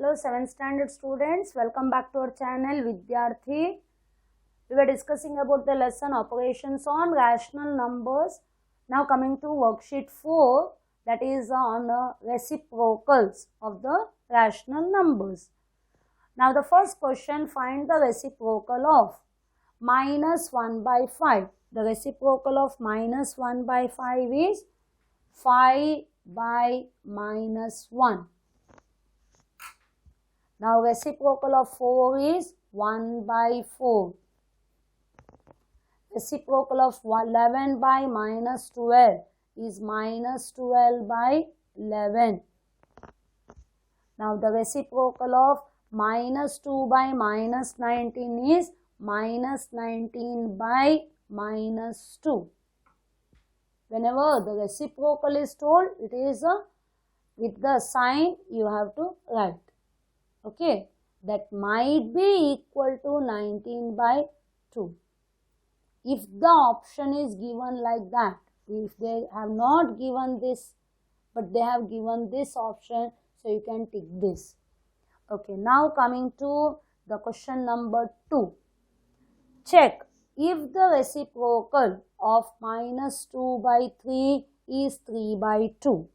Hello 7th standard students, welcome back to our channel Vidyarthi. We were discussing about the lesson operations on rational numbers. Now coming to worksheet 4, that is on the reciprocals of the rational numbers. Now the first question, find the reciprocal of minus 1 by 5. The reciprocal of minus 1 by 5 is 5 by minus 1. Now reciprocal of 4 is 1 by 4. Reciprocal of 11 by minus 12 is minus 12 by 11. Now the reciprocal of minus 2 by minus 19 is minus 19 by minus 2. Whenever the reciprocal is told, it is with the sign you have to write. Okay, that might be equal to 19 by 2. If the option is given like that, if they have not given this, but they have given this option, so you can tick this. Okay, now coming to the question number 2. Check if the reciprocal of minus 2 by 3 is 3 by 2.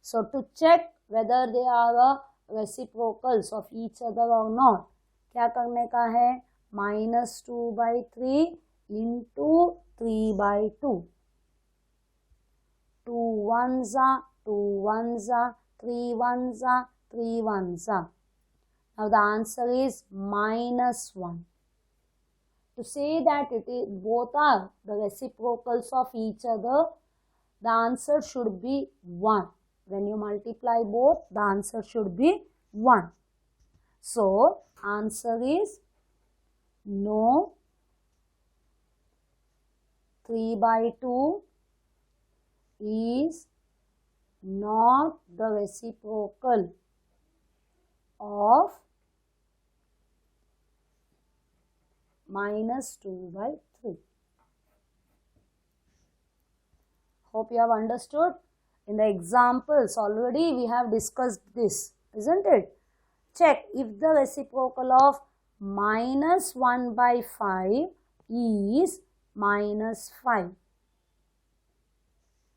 So to check whether they are reciprocals of each other or not, क्या करने का है? minus 2 by 3 into 3 by 2. 2 ones are 2 ones are 3 ones are 3 ones are. Now the answer is minus 1. To say that it is both are the reciprocals of each other, the answer should be 1. When you multiply both, the answer should be 1. So, answer is no. 3 by 2 is not the reciprocal of minus 2 by 3. Hope you have understood. In the examples already we have discussed this, isn't it? Check if the reciprocal of minus 1 by 5 is minus 5.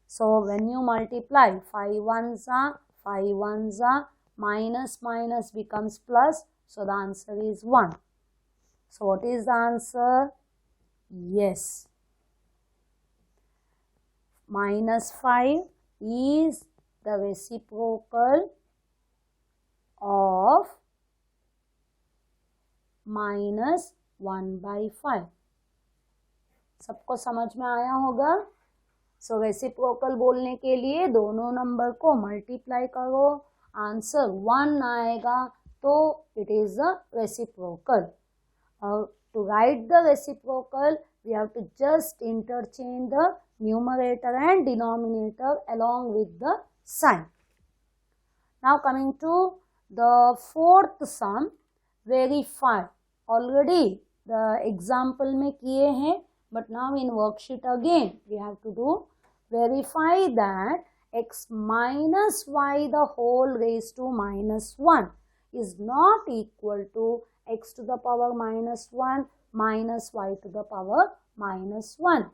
So when you multiply 5 ones are 5 ones are, minus minus becomes plus, so the answer is 1. So what is the answer? Yes. Minus 5 is the reciprocal of minus 1 by 5. सबको समझ में आया होगा? सो reciprocal बोलने के लिए दोनों number को मल्टीप्लाई करो, आंसर 1 आएगा तो इट इज अ रेसिप्रोकल. और to write the reciprocal we have to just interchange the numerator and denominator along with the sign. Now coming to the fourth sum, verify. Already the example में किए हैं, but now in worksheet again we have to do verify that x minus y the whole raised to minus 1 is not equal to x to the power minus 1 minus y to the power minus 1,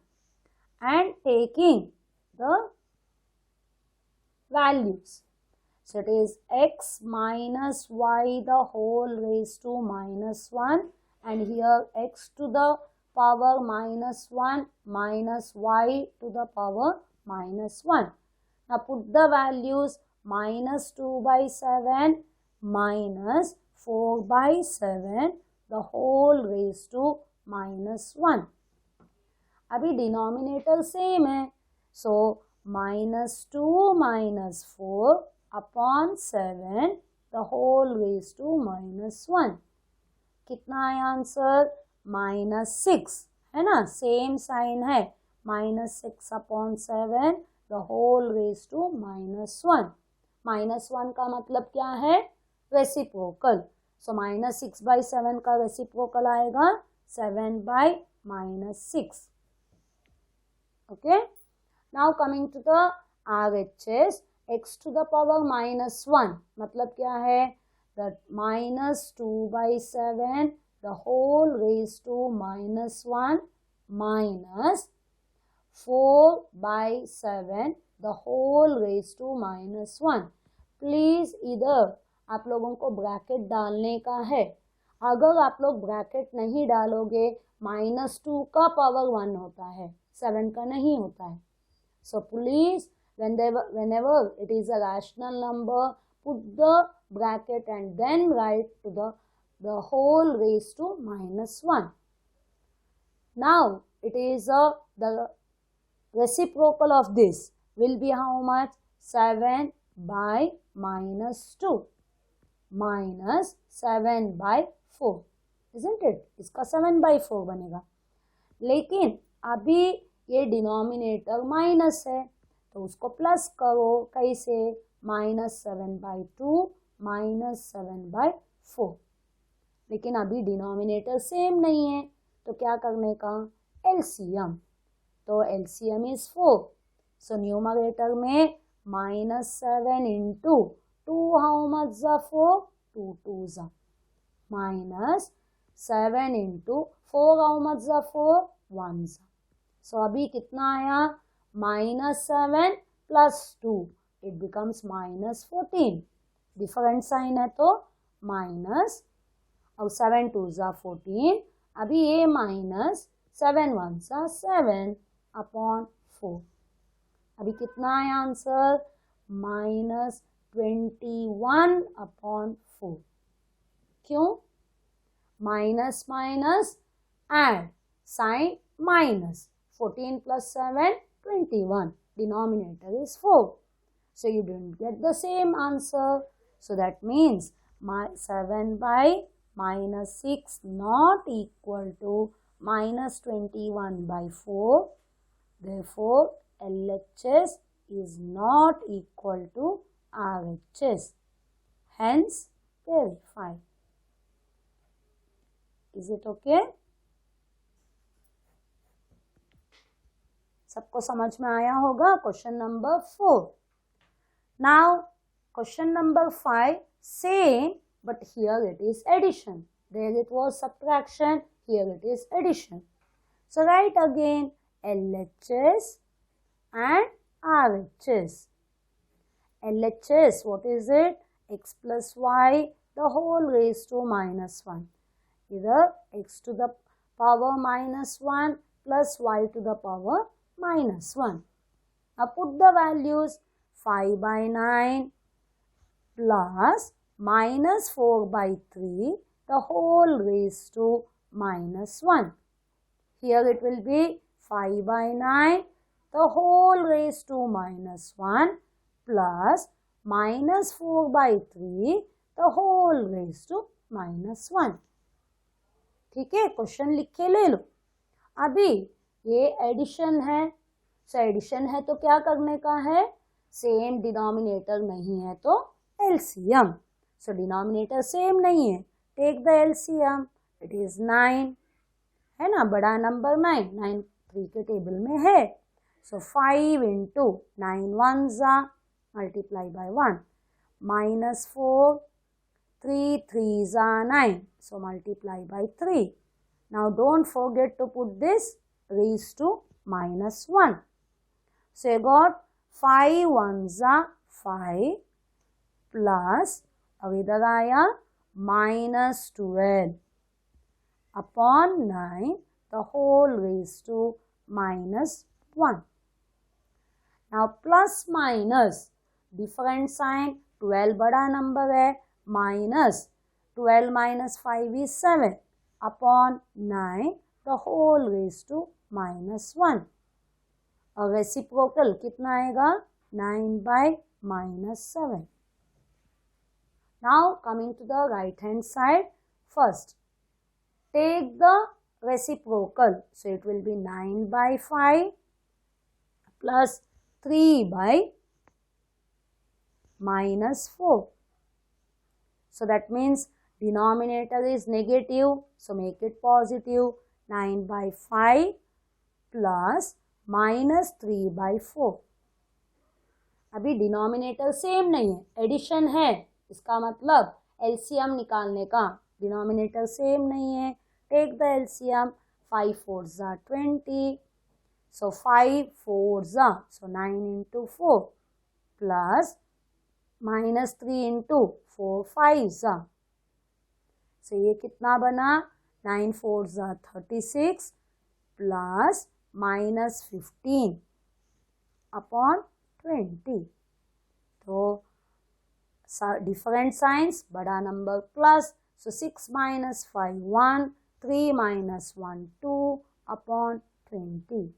and taking the values. So it is x minus y the whole raised to minus 1, and here x to the power minus 1 minus y to the power minus 1. Now put the values minus 2 by 7 minus 4 by 7 the whole raised to minus 1. अभी denominator same है, सो minus 2 minus 4 upon 7 the whole raised to minus 1. कितना है answer? minus 6 है ना, same sign है, minus 6 upon 7 the whole raised to minus 1. minus 1 का मतलब क्या है? रेसिप्रोकल. सो minus 6 by 7 का रेसिप्रोकल आएगा 7 by minus 6. Okay. Now coming to the RHS, x to the power -1 मतलब क्या है, that -2/7 the whole raised to -1 minus 4/7 the whole raised to -1। Please इधर आप लोगों को ब्रैकेट डालने का है। अगर आप लोग ब्रैकेट नहीं डालोगे, -2 का पावर 1 होता है, 7 का नहीं होता है। So please, whenever it is a rational number, put the bracket and then write to the whole raised to -1. Now it is the reciprocal of this will be how much? 7 by -2 minus 7/4, isn't it? इसका 7/4 बनेगा। लेकिन अभी ये denominator minus है तो उसको plus करो। कैसे? -7/2 -7/4। लेकिन अभी डिनोमिनेटर सेम नहीं है तो क्या करने का? एलसीएम। तो एलसीएम इज 4। सो न्यूमरेटर में -7 into 2 how much the 4? 2 2s -7 into 4 how much the 4? 1s। सो अभी कितना आया? -7 plus 2 it becomes -14। Different sign है तो माइनस और 7 2s 14। अभी ये -7 1s 7 अपॉन 4। अभी कितना है आंसर? -21/4। क्यों? Minus minus add, sign minus, 14 plus 7 21, denominator is 4, so you didn't get the same answer. So that means 7 by -6 not equal to -21/4. Therefore LHS is not equal to RHS. Hence verify. Is it okay? सबको समझ में आया होगा? Question number 4। Now question number 5, same but here it is addition. There it was subtraction, here it is addition. So write again LHS and RHS. LHS, what is it? X plus y the whole raised to -1. Either x to the power -1 plus y to the power -1. Now put the values 5/9 plus -4/3 the whole raised to -1. Here it will be 5/9 the whole raised to -1 plus -4/3 the whole raised to -1। ठीक है, question लिख के ले लो। अभी ये addition है, so addition है तो क्या करने का है? सेम डिनोमिनेटर नहीं है तो एलसीएम। सो डिनोमिनेटर सेम नहीं है, take the LCM, it is 9 है ना, बड़ा नंबर 9 3 के टेबल में है। सो 5 into 9 1s multiply by 1 -4 3 3s 9, so multiply by 3. Now don't forget to put this raised to -1. So you got 5 1s 5 plus अब इधर आया -12 upon 9 the whole raised to -1. Now plus minus different sign, 12 बड़ा number है, -12 minus 5 is 7 upon 9 the whole raised to -1। और reciprocal कितना आएगा? 9/-7। Now coming to the right hand side, first take the reciprocal, so it will be 9/5 plus 3/-4. So that means denominator is negative, so make it positive, 9/5 plus -3/4. अभी denominator same नहीं है, addition है, इसका मतलब LCM निकालने का, denominator same नहीं है। टेक द एलसीएम, 5 4 ज़ा 20, so 5 4 ज़ा, so 9 into 4 plus minus 3 into 4 5 ज़ा, so ये कितना बना, 9 4 ज़ा 36 plus minus 15 upon 20, तो डिफरेंट साइंस, बड़ा number plus, so 6 minus 5 1, 3 minus 1 2 upon 20.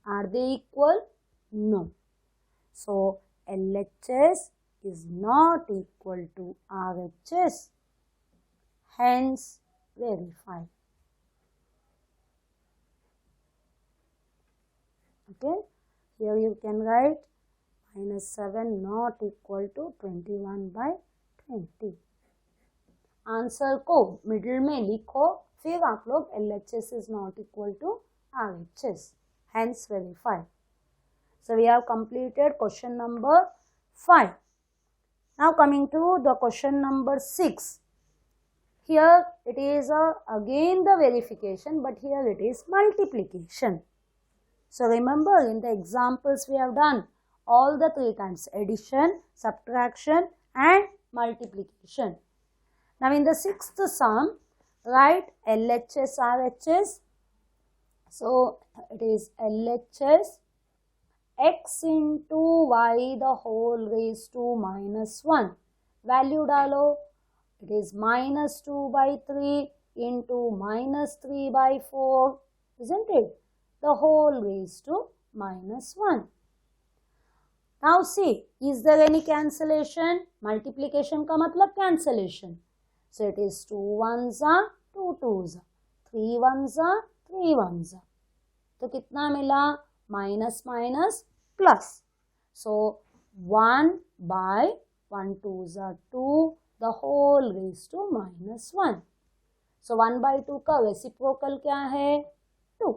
Are they equal? No. So LHS is not equal to RHS. Hence verify. Okay. Here you can write minus 7 not equal to 21 by 20. Answer को middle में लिखो, फिर आप लोग LHS is not equal to RHS. Hence verify. So we have completed question number 5. Now coming to the question number 6. Here it is again the verification, but here it is multiplication. So remember, in the examples we have done all the 3 times: addition, subtraction and multiplication. Now in the 6th sum, write LHS RHS. So it is LHS x into y the whole raised to minus 1. Value डालो, it is minus 2 by 3 into minus 3 by 4, isn't it? The whole raised to minus 1. Now see, is there any cancellation? Multiplication का मतलब cancellation. So it is 2 1s are 2 2s, 3 1s are 3 1s. तो कितना मिला? Minus minus plus. So 1 by 1 2s are 2, the whole raised to minus 1. So 1 by 2 का reciprocal क्या है? 2,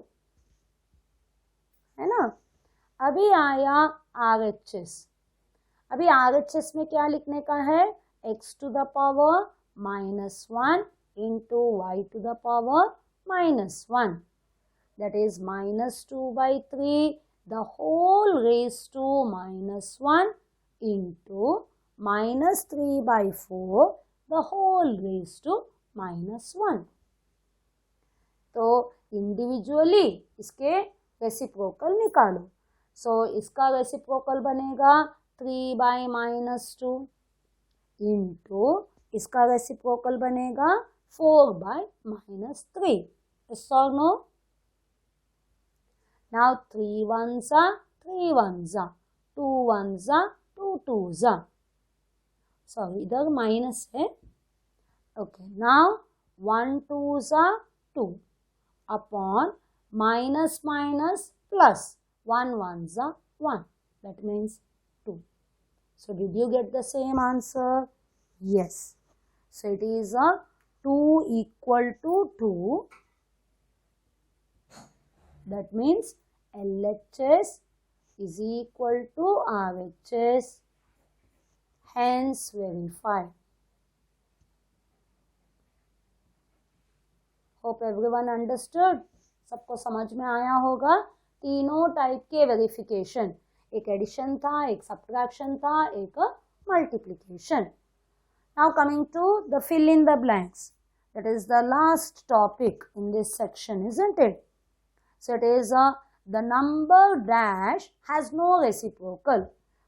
है ना. अभी आया RHS. अभी RHS में क्या लिखने का है? x to the power minus 1 into y to the power minus 1. That is minus 2 by 3 the whole raised to minus 1 into minus 3 by 4 the whole raised to minus 1. तो इंडिविजुअली इसके reciprocal निकालो. सो इसका reciprocal बनेगा 3 by minus 2 into इसका reciprocal बनेगा 4 by minus 3. Yes or no? Now 3 1s are 3 1s are, 2 1s are 2 2s are. Sorry, इधर minus है. Okay, now 1 2s are 2 upon minus minus plus 1 1s are 1. That means 2. So did you get the same answer? Yes. So it is a 2 equal to 2. That means LHS is equal to RHS. Hence verify. Hope everyone understood. सबको समझ में आया होगा. तीनों type के verification, एक addition था, एक सब्ट्रैक्शन था, एक multiplication. Now coming to the fill in the blanks. That is the last topic in this section, isn't it? So it is the number dash has no reciprocal.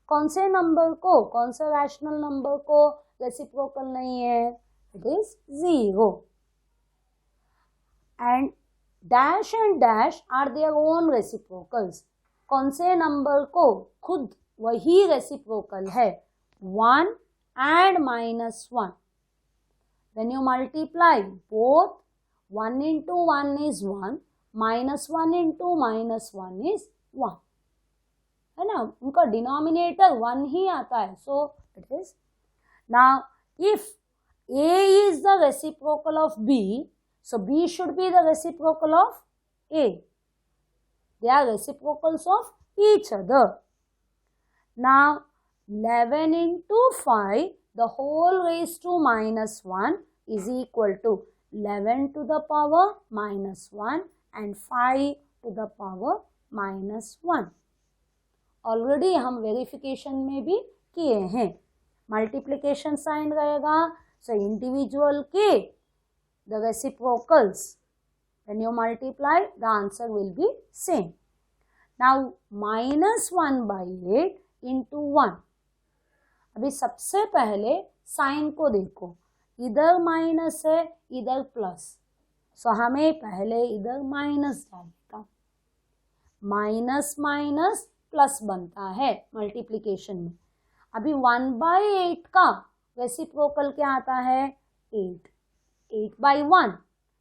कौन से number को, कौन से rational number को reciprocal नहीं है? It is 0. And dash and dash are their own reciprocals. कौन से नंबर को खुद वही रेसिप्रोकल है? 1 and minus 1. When you multiply both, 1 into 1 is 1, minus 1 into minus 1 is 1. है ना, उनका डिनोमिनेटर 1 ही आता है. So it is. Now if A is the reciprocal of B, so B should be the reciprocal of A. They are reciprocals of each other. Now 11 into 5, the whole raised to minus 1 is equal to 11 to the power minus 1 and 5 to the power minus 1. Already हम verification में भी किए हैं. Multiplication sign रहेगा, so individual के the reciprocals, when you multiply the answer will be same. Now minus 1 by 8 into 1. अभी सबसे पहले साइन को देखो, इधर माइनस है इधर प्लस, सो हमें पहले इधर माइनस डालेगा. माइनस माइनस प्लस बनता है मल्टीप्लिकेशन में. अभी 1 by 8 का रेसिप्रोकल क्या आता है? 8. 8 by 1,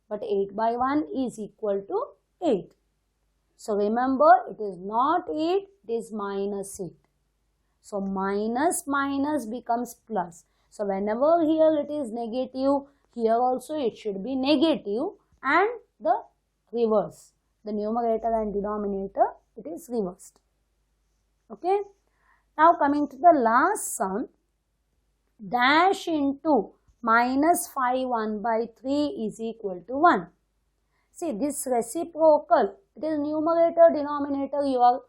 but 8 by 1 is equal to 8. So remember, it is not 8, it is minus 8. So minus minus becomes plus. So whenever here it is negative, here also it should be negative, and the reverse. The numerator and denominator, it is reversed. Okay. Now coming to the last sum, dash into minus 5 1 by 3 is equal to 1. See, this reciprocal, it is numerator, denominator, you are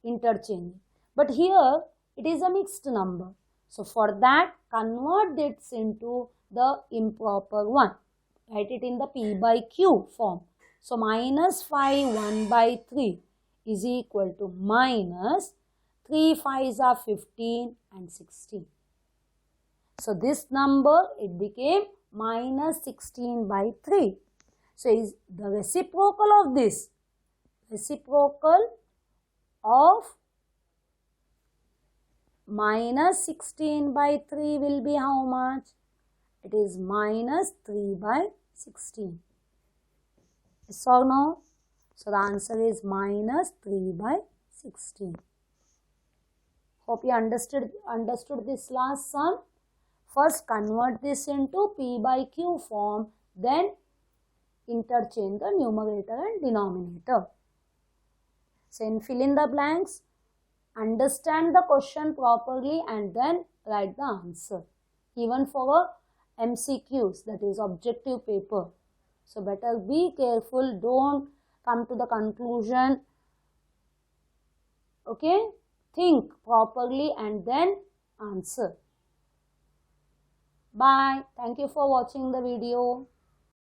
interchanging. But here, it is a mixed number. So, for that, convert this into the improper one. Write it in the P by Q form. So, minus 5 1 by 3 is equal to minus 3 5s are 15 and 16. So, this number, it became minus 16 by 3. So, is the reciprocal of this, reciprocal of minus 16 by 3 will be how much? It is minus 3 by 16. Yes or no? So, the answer is minus 3 by 16. Hope you understood this last sum. First, convert this into P by Q form, then interchange the numerator and denominator. So, fill in the blanks, understand the question properly, and then write the answer. Even for MCQs, that is objective paper. So, better be careful, don't come to the conclusion. Okay, think properly and then answer. Bye. Thank you for watching the video.